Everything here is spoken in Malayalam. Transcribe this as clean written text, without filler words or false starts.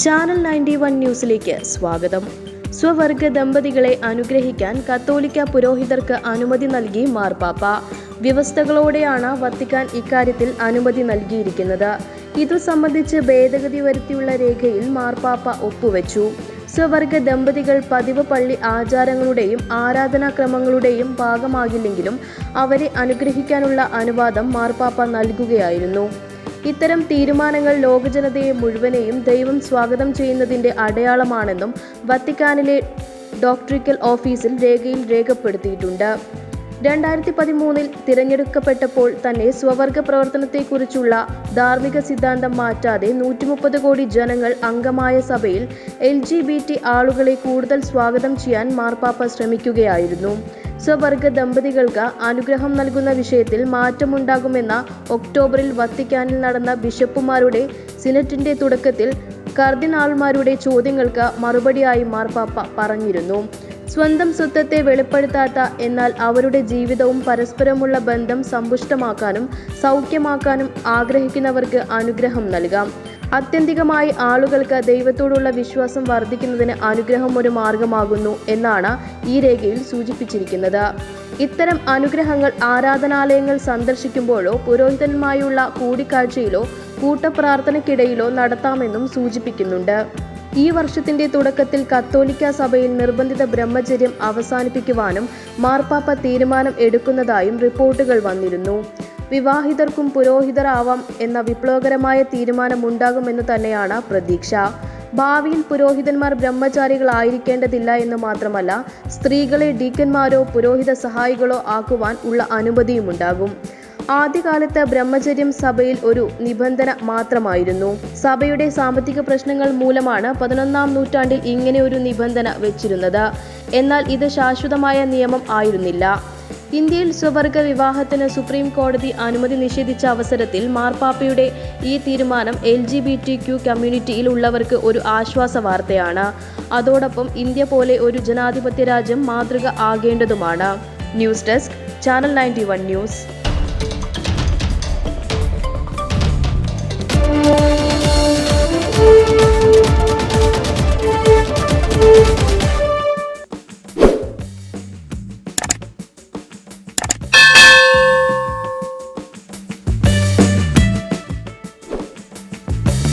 ചാനൽ 91 ന്യൂസിലേക്ക് സ്വാഗതം. സ്വവർഗ ദമ്പതികളെ അനുഗ്രഹിക്കാൻ കത്തോലിക്ക പുരോഹിതർക്ക് അനുമതി നൽകി മാർപ്പാപ്പ. വ്യവസ്ഥകളോടെയാണ് വത്തിക്കാൻ ഇക്കാര്യത്തിൽ അനുമതി നൽകിയിരിക്കുന്നത്. ഇതു സംബന്ധിച്ച് ഭേദഗതി വരുത്തിയുള്ള രേഖയിൽ മാർപ്പാപ്പ ഒപ്പുവെച്ചു. സ്വവർഗ ദമ്പതികൾ പതിവ് പള്ളി ആചാരങ്ങളുടെയും ആരാധനാക്രമങ്ങളുടെയും ഭാഗമാകില്ലെങ്കിലും അവരെ അനുഗ്രഹിക്കാനുള്ള അനുവാദം മാർപ്പാപ്പ നൽകുകയായിരുന്നു. ഇത്തരം തീരുമാനങ്ങൾ ലോകജനതയെ മുഴുവനെയും ദൈവം സ്വാഗതം ചെയ്യുന്നതിൻ്റെ അടയാളമാണെന്നും വത്തിക്കാനിലെ ഡോക്ട്രിക്കൽ ഓഫീസിൽ രേഖയിൽ രേഖപ്പെടുത്തിയിട്ടുണ്ട്. 2013 തിരഞ്ഞെടുക്കപ്പെട്ടപ്പോൾ തന്നെ സ്വവർഗ പ്രവർത്തനത്തെക്കുറിച്ചുള്ള ധാർമ്മിക സിദ്ധാന്തം മാറ്റാതെ 130 കോടി ജനങ്ങൾ അംഗമായ സഭയിൽ LGBT ആളുകളെ കൂടുതൽ സ്വാഗതം ചെയ്യാൻ മാർപ്പാപ്പ ശ്രമിക്കുകയായിരുന്നു. സ്വവർഗ ദമ്പതികൾക്ക് അനുഗ്രഹം നൽകുന്ന വിഷയത്തിൽ മാറ്റമുണ്ടാകുമെന്ന ഒക്ടോബറിൽ വത്തിക്കാനിൽ നടന്ന ബിഷപ്പുമാരുടെ സിനറ്റിന്റെ തുടക്കത്തിൽ കർദിനാൾമാരുടെ ചോദ്യങ്ങൾക്ക് മറുപടിയായി മാർപ്പാപ്പ പറഞ്ഞിരുന്നു. സ്വന്തം സ്വത്വത്തെ വെളിപ്പെടുത്താത്ത എന്നാൽ അവരുടെ ജീവിതവും പരസ്പരമുള്ള ബന്ധം സമ്പുഷ്ടമാക്കാനും സൗഖ്യമാക്കാനും ആഗ്രഹിക്കുന്നവർക്ക് അനുഗ്രഹം നൽകാം. ആത്യന്തികമായി ആളുകൾക്ക് ദൈവത്തോടുള്ള വിശ്വാസം വർദ്ധിക്കുന്നതിന് അനുഗ്രഹം ഒരു മാർഗമാകുന്നു എന്നാണ് ഈ രേഖയിൽ സൂചിപ്പിച്ചിരിക്കുന്നത്. ഇത്തരം അനുഗ്രഹങ്ങൾ ആരാധനാലയങ്ങൾ സന്ദർശിക്കുമ്പോഴോ പുരോഹിതന്മാരുമായുള്ള കൂടിക്കാഴ്ചയിലോ കൂട്ടപ്രാർത്ഥനയ്ക്കിടയിലോ നടത്താമെന്നും സൂചിപ്പിക്കുന്നുണ്ട്. ഈ വർഷത്തിന്റെ തുടക്കത്തിൽ കത്തോലിക്ക സഭയിൽ നിർബന്ധിത ബ്രഹ്മചര്യം അവസാനിപ്പിക്കുവാനും മാർപ്പാപ്പ തീരുമാനം എടുക്കുന്നതായും റിപ്പോർട്ടുകൾ വന്നിരുന്നു. വിവാഹിതർക്കും പുരോഹിതരാവാം എന്ന വിപ്ലവകരമായ തീരുമാനമുണ്ടാകുമെന്ന് തന്നെയാണ് പ്രതീക്ഷ. ഭാവിയിൽ പുരോഹിതന്മാർ ബ്രഹ്മചാരികളായിരിക്കേണ്ടതില്ല എന്ന് മാത്രമല്ല, സ്ത്രീകളെ ഡീക്കന്മാരോ പുരോഹിത സഹായികളോ ആക്കുവാൻ ഉള്ള അനുമതിയുമുണ്ടാകും. ആദ്യകാലത്ത് ബ്രഹ്മചര്യം സഭയിൽ ഒരു നിബന്ധന മാത്രമായിരുന്നു. സഭയുടെ സാമ്പത്തിക പ്രശ്നങ്ങൾ മൂലമാണ് 11-ാം നൂറ്റാണ്ടിൽ ഇങ്ങനെ ഒരു നിബന്ധന വെച്ചിരുന്നത്. എന്നാൽ ഇത് ശാശ്വതമായ നിയമം ആയിരുന്നില്ല. ഇന്ത്യയിൽ സ്വവർഗ വിവാഹത്തിന് സുപ്രീം കോടതി അനുമതി നിഷേധിച്ച അവസരത്തിൽ മാർപ്പാപ്പയുടെ ഈ തീരുമാനം LGBTQ കമ്മ്യൂണിറ്റിയിൽ ഉള്ളവർക്ക് ഒരു ആശ്വാസ വാർത്തയാണ്. അതോടൊപ്പം ഇന്ത്യ പോലെ ഒരു ജനാധിപത്യ രാജ്യം മാതൃക ആകേണ്ടതുമാണ്. News desk, channel 91 news.